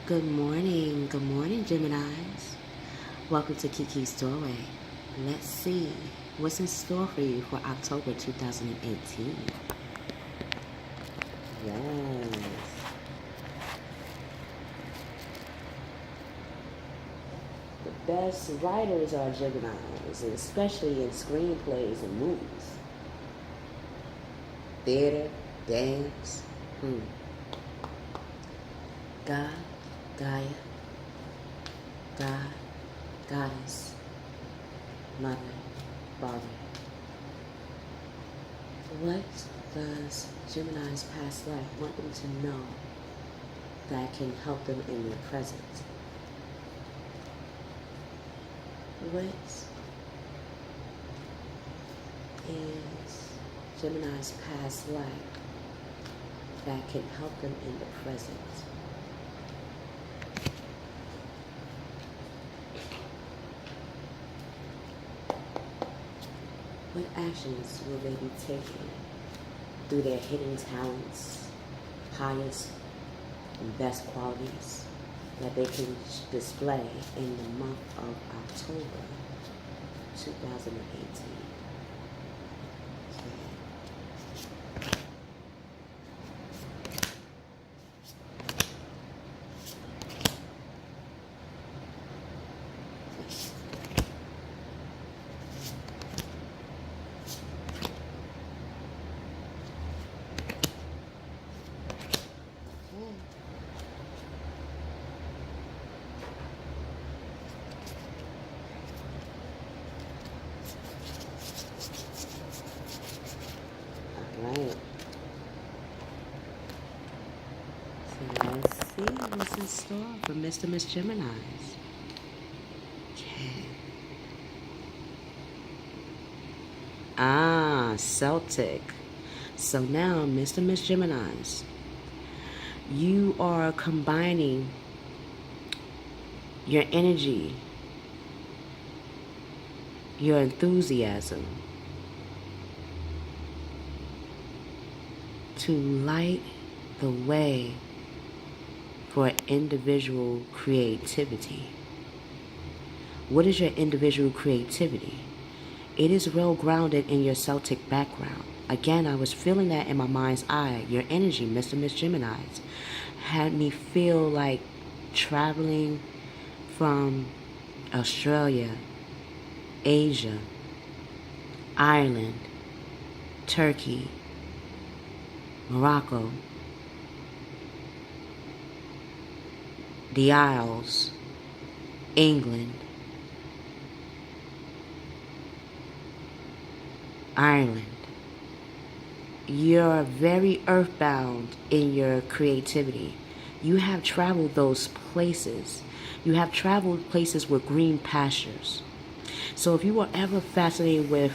Good morning, Geminis. Welcome to Kiki's Doorway. Let's see what's in store for you for October 2018. Yes. The best writers are Geminis, and especially in screenplays and movies. Theater, dance. God, Gaia, God, Goddess, Mother, Father. What does Gemini's past life want them to know that can help them in their present? What is Gemini's past life that can help them in the present? What actions will they be taking through their hidden talents, highest and best qualities that they can display in the month of October 2018? Right. So let's see what's in store for Mr. and Mrs Geminis. Okay. Celtic. So now, Mr. and Mrs Geminis, you are combining your energy, your enthusiasm to light the way for individual creativity. What is your individual creativity? It is well grounded in your Celtic background. Again, I was feeling that in my mind's eye. Your energy, Mr. and Miss Geminis, had me feel like traveling from Australia, Asia, Ireland, Turkey, Morocco, the Isles, England, Ireland. You're very earthbound in your creativity. You have traveled those places. You have traveled places with green pastures. So if you were ever fascinated with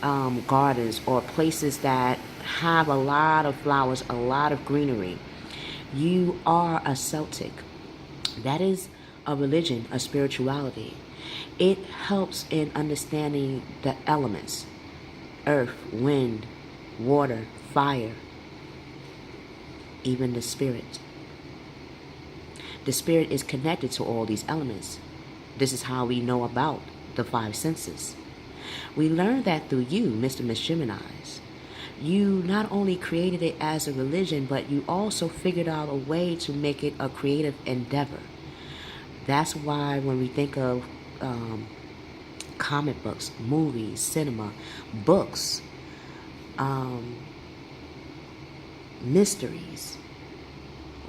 gardens or places that have a lot of flowers, a lot of greenery, you are a Celtic. That is a religion, a spirituality. It helps in understanding the elements: earth, wind, water, fire, even the spirit. The spirit is connected to all these elements. This is how we know about the five senses. We learned that through you, Mr. and Miss Geminis. You not only created it as a religion, but you also figured out a way to make it a creative endeavor. That's why when we think of comic books, movies, cinema, books, mysteries,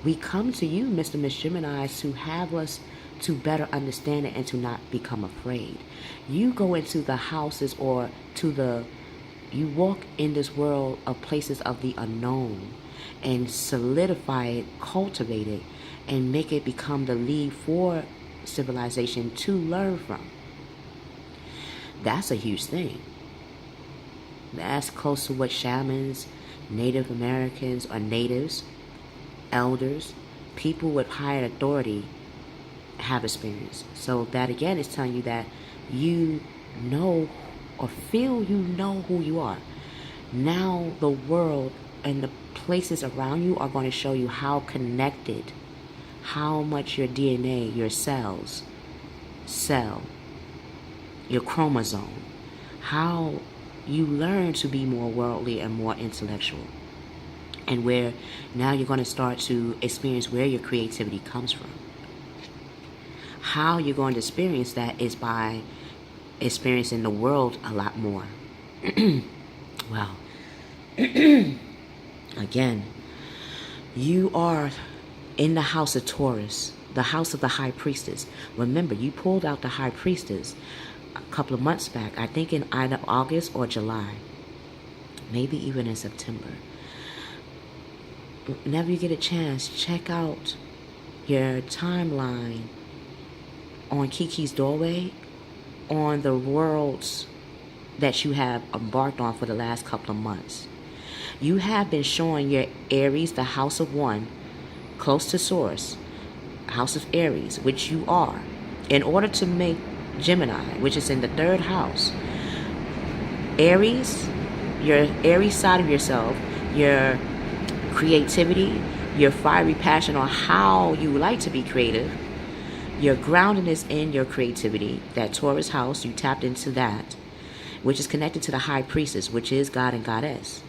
we come to you, Mr. and Miss Gemini, to have us to better understand it and to not become afraid. You go into the houses or you walk in this world of places of the unknown and solidify it, cultivate it, and make it become the lead for civilization to learn from. That's a huge thing. That's close to what shamans, Native Americans, or natives, elders, people with higher authority have experienced. So that again is telling you that you know or feel you know who you are. Now the world and the places around you are going to show you how connected, how much your DNA, your cells, cell, your chromosome, how you learn to be more worldly and more intellectual. And where now you're going to start to experience where your creativity comes from. How you're going to experience that is by experiencing the world a lot more. Wow. Again, you are in the house of Taurus, the house of the high priestess. Remember, you pulled out the high priestess a couple of months back, I think in either August or July, maybe even in September. Whenever you get a chance, check out your timeline on Kiki's Doorway on the worlds that you have embarked on for the last couple of months. You have been showing your Aries, the house of one, close to source, house of Aries, which you are, in order to make Gemini, which is in the third house. Aries, your Aries side of yourself, your creativity, your fiery passion on how you like to be creative, your groundedness in your creativity, that Taurus house, you tapped into that, which is connected to the high priestess, which is God and Goddess,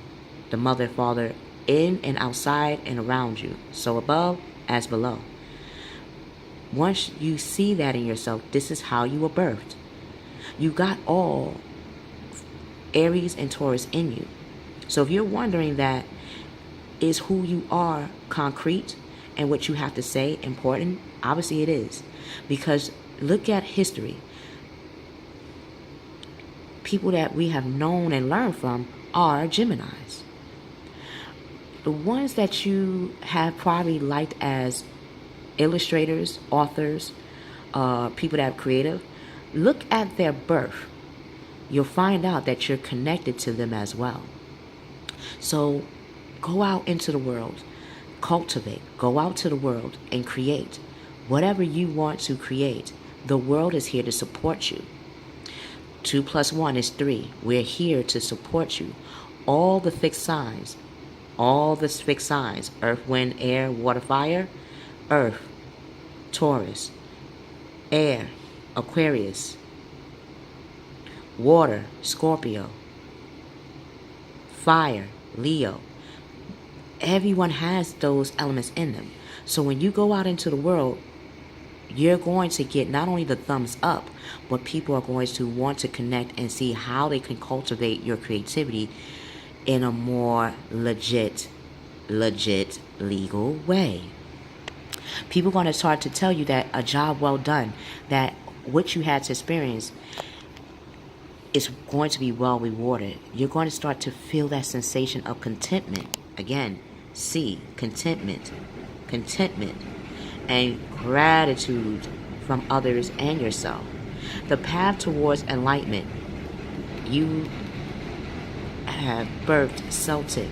the mother and father in and outside and around you, so above as below. Once you see that in yourself, this is how you were birthed. You got all Aries and Taurus in you. So if you're wondering that, is who you are concrete and what you have to say important? Obviously it is. Because look at history. People that we have known and learned from are Geminis. The ones that you have probably liked as illustrators, authors, people that are creative, look at their birth. You'll find out that you're connected to them as well. So go out into the world, cultivate, go out to the world and create whatever you want to create. The world is here to support you. 2 + 1 is 3. We're here to support you. All the fixed signs, earth, wind, air, water, fire, earth, Taurus, air, Aquarius, water, Scorpio, fire, Leo. Everyone has those elements in them. So when you go out into the world, you're going to get not only the thumbs up, but people are going to want to connect and see how they can cultivate your creativity in a more legit, legal way. People are going to start to tell you that a job well done, that what you had to experience is going to be well rewarded. You're going to start to feel that sensation of contentment. Again, contentment, and gratitude from others and yourself. The path towards enlightenment. You have birthed Celtic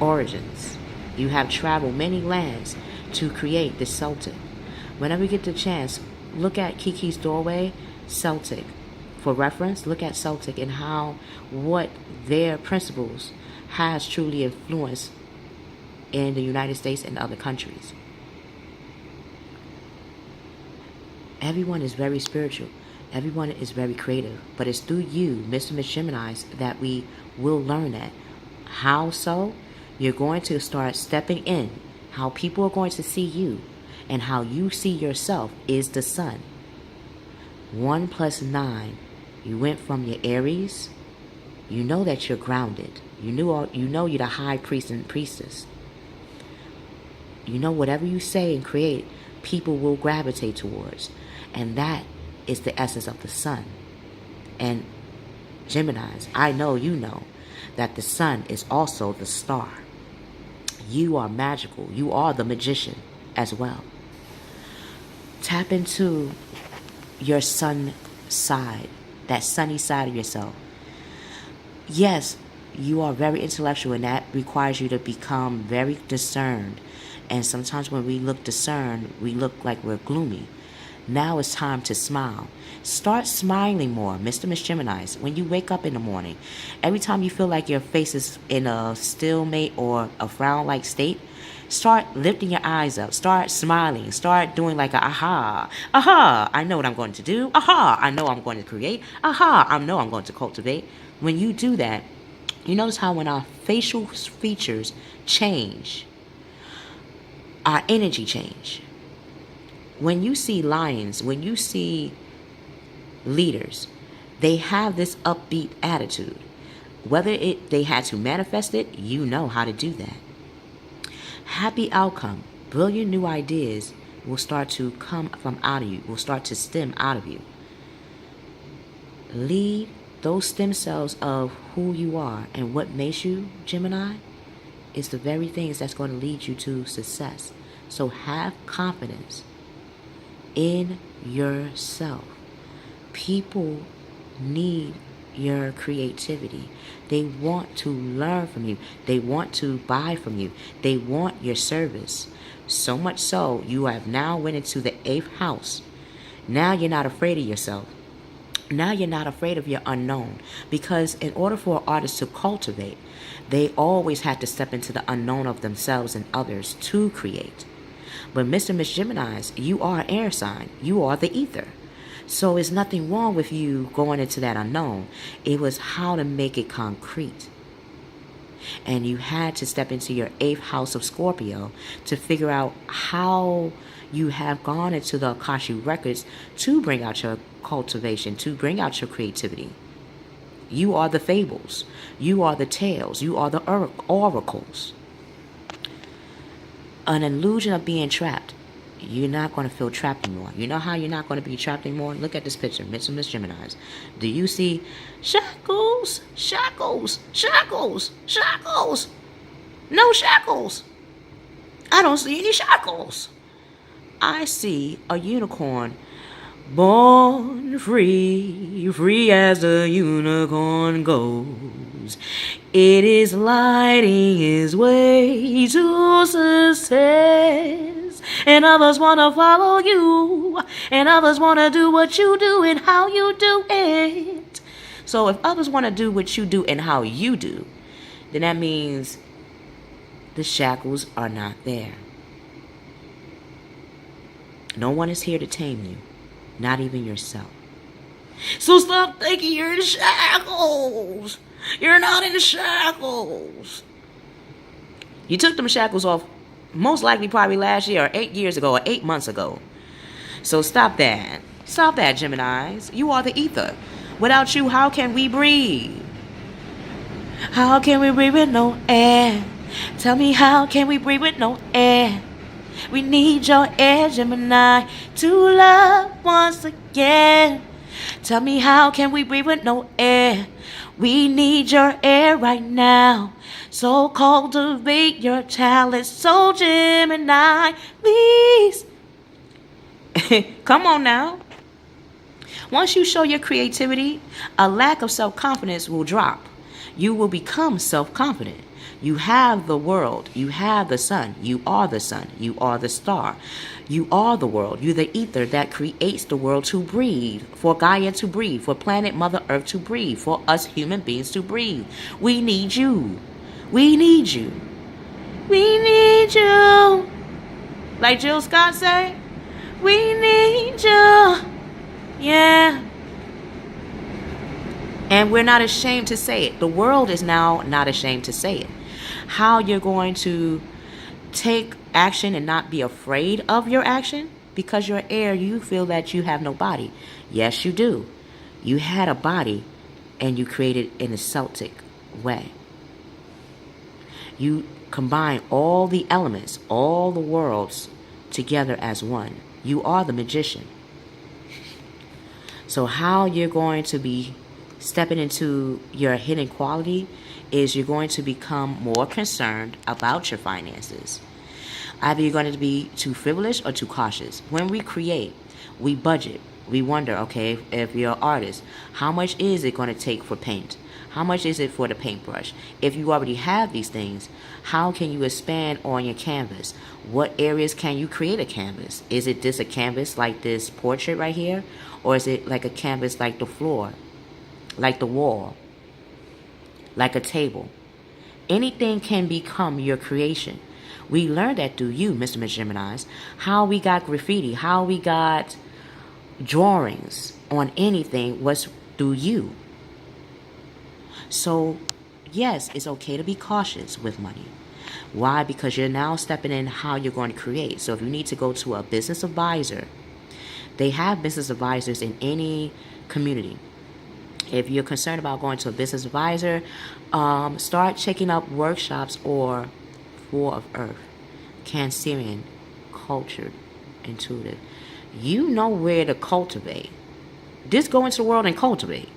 origins. You have traveled many lands to create the Celtic. Whenever you get the chance, look at Kiki's Doorway, Celtic. For reference, look at Celtic and how what their principles has truly influenced in the United States and other countries. Everyone is very spiritual. Everyone is very creative. But it's through you, Mr. and Mrs Geminis, that we will learn that. How so? You're going to start stepping in. How people are going to see you and how you see yourself is the sun. 1 + 9. You went from your Aries. You know that you're grounded. You know you're the high priest and priestess. You know whatever you say and create, people will gravitate towards. And that is the essence of the sun. And Geminis, I know you know that the sun is also the star. You are magical. You are the magician as well. Tap into your sun side, that sunny side of yourself. Yes, you are very intellectual, and that requires you to become very discerned. And sometimes when we look discerned, we look like we're gloomy. Now it's time to smile. Start smiling more, Mr. and Mrs Geminis. When you wake up in the morning, every time you feel like your face is in a stalemate or a frown-like state, Start lifting your eyes up. Start smiling. Start doing like a aha. Aha, I know what I'm going to do. Aha, I know I'm going to create. Aha, I know I'm going to cultivate. When you do that, you notice how when our facial features change, our energy change. When you see lions, when you see leaders, they have this upbeat attitude. Whether they had to manifest it, you know how to do that. Happy outcome, brilliant new ideas will start to come from out of you, will start to stem out of you. Lead those stem cells of who you are and what makes you Gemini is the very things that's going to lead you to success. So have confidence in yourself. People need your creativity. They want to learn from you. They want to buy from you. They want your service. So much so, you have now went into the 8th house. Now you're not afraid of yourself. Now you're not afraid of your unknown. Because in order for an artist to cultivate, they always have to step into the unknown of themselves and others to create. But Mr. and Mrs Geminis, you are an air sign. You are the ether. So there's nothing wrong with you going into that unknown. It was how to make it concrete. And you had to step into your 8th house of Scorpio to figure out how you have gone into the Akashic records to bring out your cultivation, to bring out your creativity. You are the fables. You are the tales. You are the oracles. An illusion of being trapped. You're not going to feel trapped anymore. You know how you're not going to be trapped anymore? Look at this picture, Mr. and Mrs Geminis. Do you see shackles, shackles, shackles, shackles? No shackles. I don't see any shackles. I see a unicorn born free, free as a unicorn goes. It is lighting his way to success. And others want to follow you. And others want to do what you do and how you do it. So if others want to do what you do and how you do, then that means the shackles are not there. No one is here to tame you. Not even yourself. So stop thinking you're in shackles. You're not in shackles. You took them shackles off most likely probably last year or 8 years ago or 8 months ago. So stop that. Stop that, Geminis. You are the ether. Without you, how can we breathe? How can we breathe with no air? Tell me, how can we breathe with no air? We need your air, Gemini, to love once again. Tell me, how can we breathe with no air? We need your air right now. So cultivate your talent. So Gemini, please. Come on now. Once you show your creativity, a lack of self-confidence will drop. You will become self-confident. You have the world. You have the sun. You are the sun. You are the star. You are the world. You're the ether that creates the world to breathe, for Gaia to breathe, for planet Mother Earth to breathe, for us human beings to breathe. We need you. We need you. We need you. Like Jill Scott say, we need you. Yeah. And we're not ashamed to say it. The world is now not ashamed to say it. How you're going to take action and not be afraid of your action? Because you're air, you feel that you have no body. Yes, you do. You had a body and you created in a Celtic way. You combine all the elements, all the worlds together as one. You are the magician. So how you're going to be stepping into your hidden quality is you're going to become more concerned about your finances. Either you're going to be too frivolous or too cautious. When we create, we budget. We wonder, okay, if you're an artist, how much is it going to take for paint? How much is it for the paintbrush? If you already have these things, how can you expand on your canvas? What areas can you create a canvas? Is it just a canvas like this portrait right here? Or is it like a canvas like the floor, like the wall, like a table? Anything can become your creation. We learned that through you, Mr. and Mrs Geminis. How we got graffiti, how we got drawings on anything was through you. So, yes, it's okay to be cautious with money. Why? Because you're now stepping in how you're going to create. So if you need to go to a business advisor, they have business advisors in any community. If you're concerned about going to a business advisor, start checking up workshops or 4 of Earth, Cancerian, cultured, intuitive. You know where to cultivate. Just go into the world and cultivate.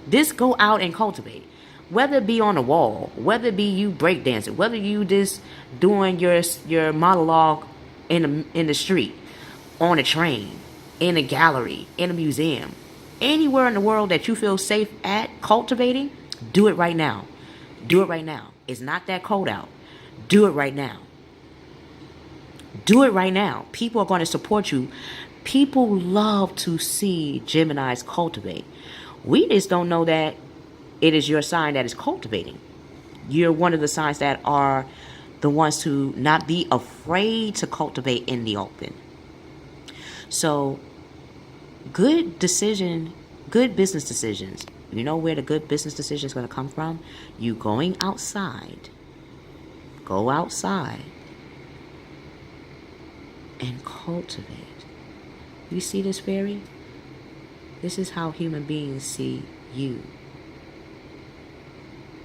Just go out and cultivate. Whether it be on the wall, whether it be you breakdancing, whether you just doing your monologue in the street, on a train, in a gallery, in a museum, anywhere in the world that you feel safe at cultivating, do it right now. Do it right now. It's not that cold out. Do it right now. Do it right now. People are going to support you. People love to see Geminis cultivate. We just don't know that it is your sign that is cultivating. You're one of the signs that are the ones to not be afraid to cultivate in the open. So, good business decisions. You know where the good business decision is going to come from? You going outside. Go outside and cultivate. You see this, fairy? This is how human beings see you.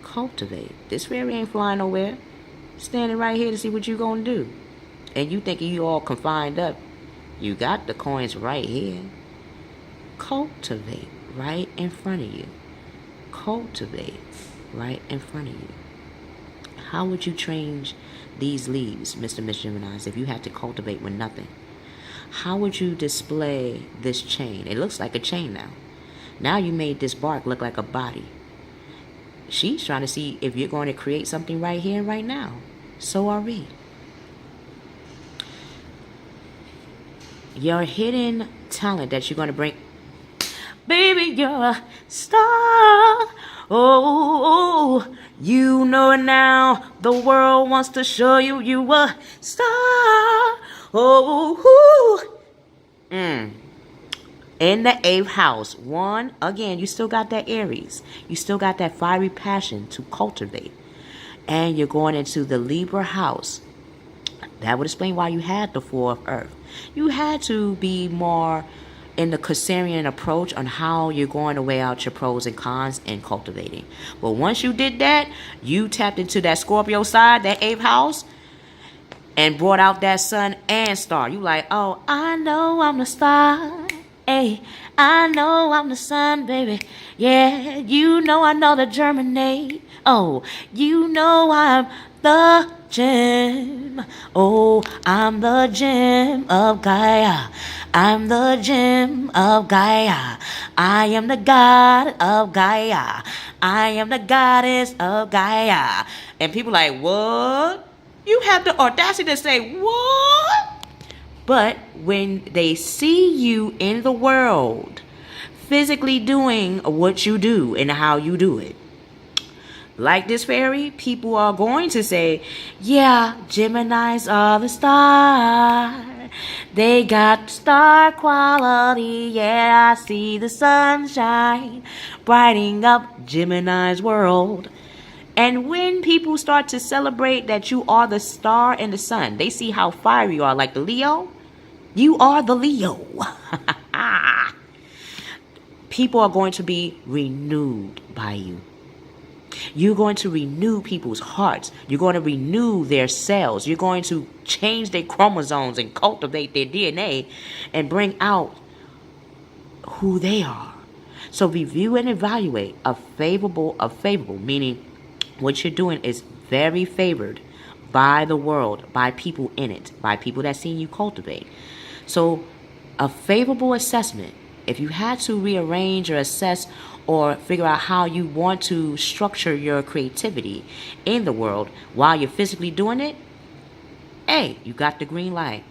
Cultivate. This fairy ain't flying nowhere. Standing right here to see what you gonna do. And you thinking you all confined up. You got the coins right here. Cultivate right in front of you. Cultivate right in front of you. How would you change these leaves, Mr. and Mrs Geminis, if you had to cultivate with nothing? How would you display this chain? It looks like a chain now. Now you made this bark look like a body. She's trying to see if you're going to create something right here and right now. So are we. Your hidden talent that you're going to bring. Baby, you're a star. Oh, you know it now. The world wants to show you you a star. Oh, in the 8th house. 1, again, you still got that Aries. You still got that fiery passion to cultivate. And you're going into the Libra house. That would explain why you had the 4 of Earth. You had to be more in the Cancerian approach on how you're going to weigh out your pros and cons in cultivating. But once you did that, you tapped into that Scorpio side, that 8th house, and brought out that sun and star. You like, oh, I know I'm the star. Hey, I know I'm the sun, baby. Yeah, you know I know the germinate. Oh, you know I'm the gem. Oh, I'm the gem of Gaia. I'm the gem of Gaia. I am the god of Gaia. I am the goddess of Gaia. And people like, what? You have the audacity to say, what? But when they see you in the world, physically doing what you do and how you do it, like this fairy, people are going to say, yeah, Geminis are the star. They got star quality. Yeah, I see the sunshine brightening up Gemini's world. And when people start to celebrate that you are the star and the sun, they see how fiery you are, like the Leo. You are the Leo. People are going to be renewed by you. You're going to renew people's hearts. You're going to renew their cells. You're going to change their chromosomes and cultivate their DNA and bring out who they are. So review and evaluate a favorable, meaning what you're doing is very favored by the world, by people in it, by people that seen you cultivate. So a favorable assessment, if you had to rearrange or assess or figure out how you want to structure your creativity in the world while you're physically doing it, hey, you got the green light.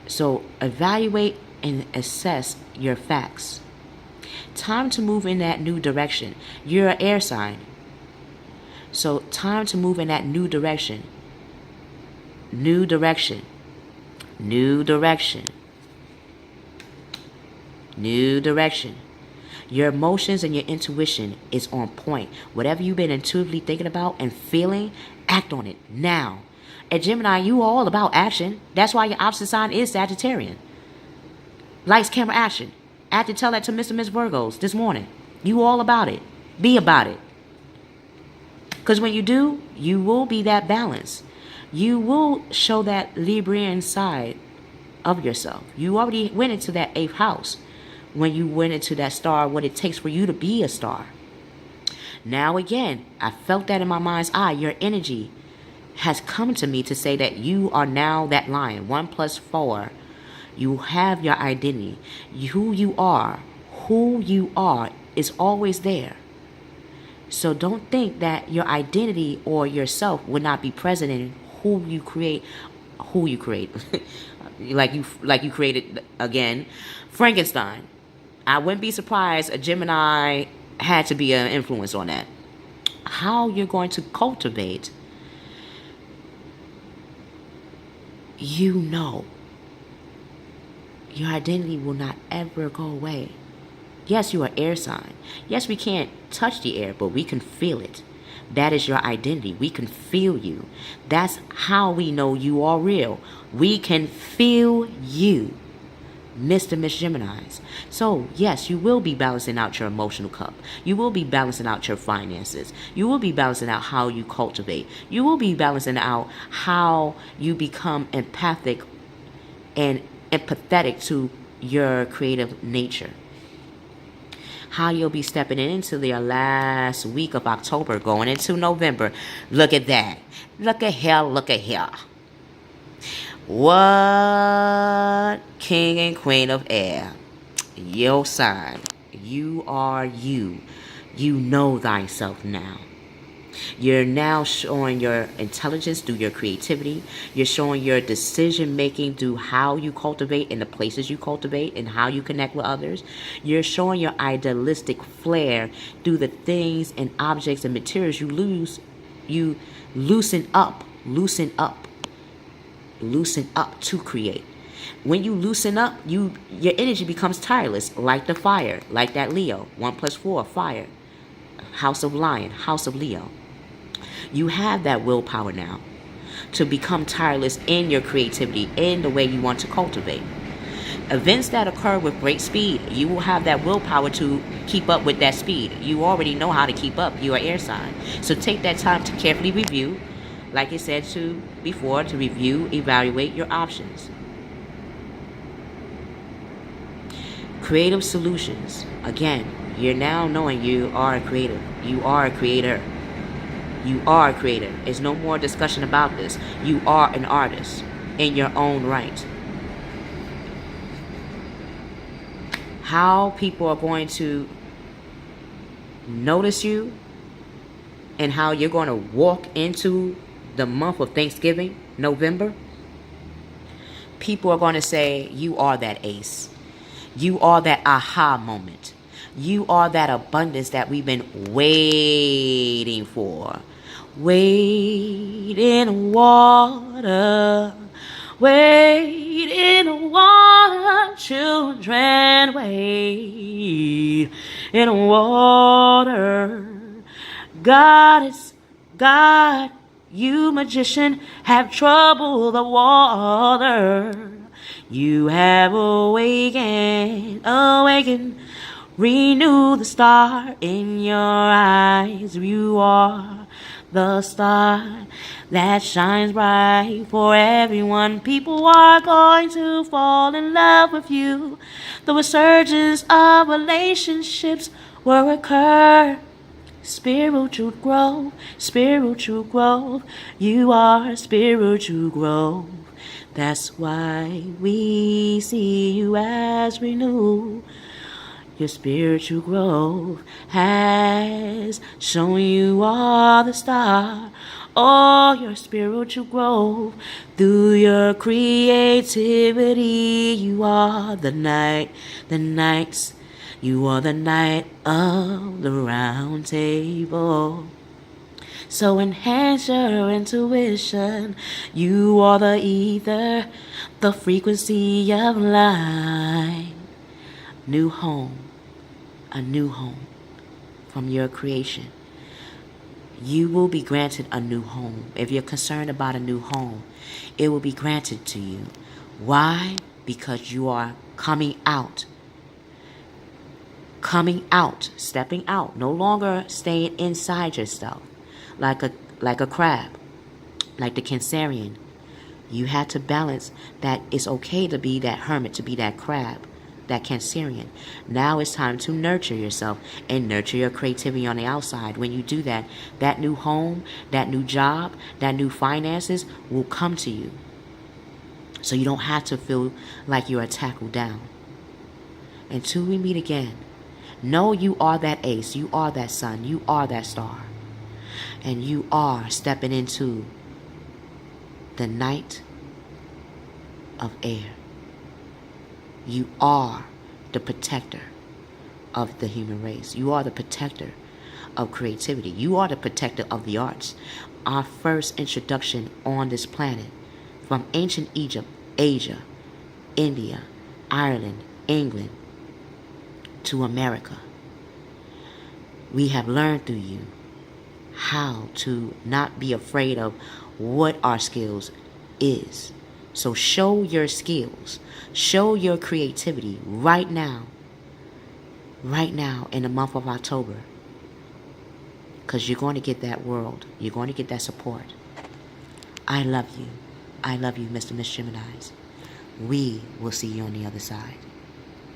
So evaluate and assess your facts. Time to move in that new direction. You're an air sign. So time to move in that new direction. New direction. New direction. New direction. Your emotions and your intuition is on point. Whatever you've been intuitively thinking about and feeling, act on it now. And Gemini, you are all about action. That's why your opposite sign is Sagittarian. Lights, camera, action. I had to tell that to Mr and Mrs Virgos this morning. You all about it. Be about it. Because when you do, you will be that balance. You will show that Librian side of yourself. You already went into that 8th house when you went into that star, what it takes for you to be a star. Now again, I felt that in my mind's eye. Your energy has come to me to say that you are now that lion. 1 + 4. You have your identity. Who you are is always there. So don't think that your identity or yourself would not be present in who you create. like you created, again, Frankenstein. I wouldn't be surprised a Gemini had to be an influence on that. How you're going to cultivate, your identity will not ever go away. Yes, you are air sign. Yes, we can't touch the air, but we can feel it. That is your identity. We can feel you. That's how we know you are real. We can feel you, Mr. and Mrs Geminis. So, yes, you will be balancing out your emotional cup. You will be balancing out your finances. You will be balancing out how you cultivate. You will be balancing out how you become empathic and empathetic to your creative nature. How you'll be stepping into the last week of October, going into November. Look at that. Look at here, look at here. What? King and Queen of Air. Your sign. You are you. You know thyself now. You're now showing your intelligence through your creativity. You're showing your decision making through how you cultivate and the places you cultivate and how you connect with others. You're showing your idealistic flair through the things and objects and materials you loosen up to create. When you loosen up, your energy becomes tireless, like the fire, like that Leo. 1 + 4, fire. House of Lion, House of Leo. You have that willpower now to become tireless in your creativity, in the way you want to cultivate. Events that occur with great speed, you will have that willpower to keep up with that speed. You already know how to keep up. You are air sign. So take that time to carefully review, like I said before, to review, evaluate your options. Creative solutions. Again, you're now knowing you are a creative. You are a creator. You are a creator. There's no more discussion about this. You are an artist in your own right. How people are going to notice you and how you're going to walk into the month of Thanksgiving, November. People are going to say, you are that ace. You are that aha moment. You are that abundance that we've been waiting for. Wait in water. Wait in water. Children, wait in water. God, you magician, have troubled the water. You have awakened, renew the star in your eyes. You are the star that shines bright for everyone. People are going to fall in love with you. The resurgence of relationships will occur. Spiritual growth, spiritual growth. You are spiritual growth. That's why we see you as renewed. Your spiritual growth has shown you are the star. Oh, your spiritual growth through your creativity. You are the night, the nights. You are the night of the round table. So enhance your intuition. You are the ether, the frequency of light. New home, a new home from your creation. You will be granted a new home. If you're concerned about a new home, it will be granted to you. Why? Because you are coming out, stepping out, no longer staying inside yourself like a crab, like the Cancerian. You had to balance that it's okay to be that hermit, to be that crab, that Cancerian. Now it's time to nurture yourself and nurture your creativity on the outside. When you do that, that new home, that new job, that new finances will come to you. So you don't have to feel like you're tackled down. Until we meet again, know you are that ace, you are that sun, you are that star. And you are stepping into the night of air. You are the protector of the human race. You are the protector of creativity. You are the protector of the arts. Our first introduction on this planet, from ancient Egypt, Asia, India, Ireland, England, to America. We have learned through you how to not be afraid of what our skills is. So show your skills, show your creativity right now in the month of October, because you're going to get that world, you're going to get that support. I love you, Mr. and Mrs Geminis. We will see you on the other side.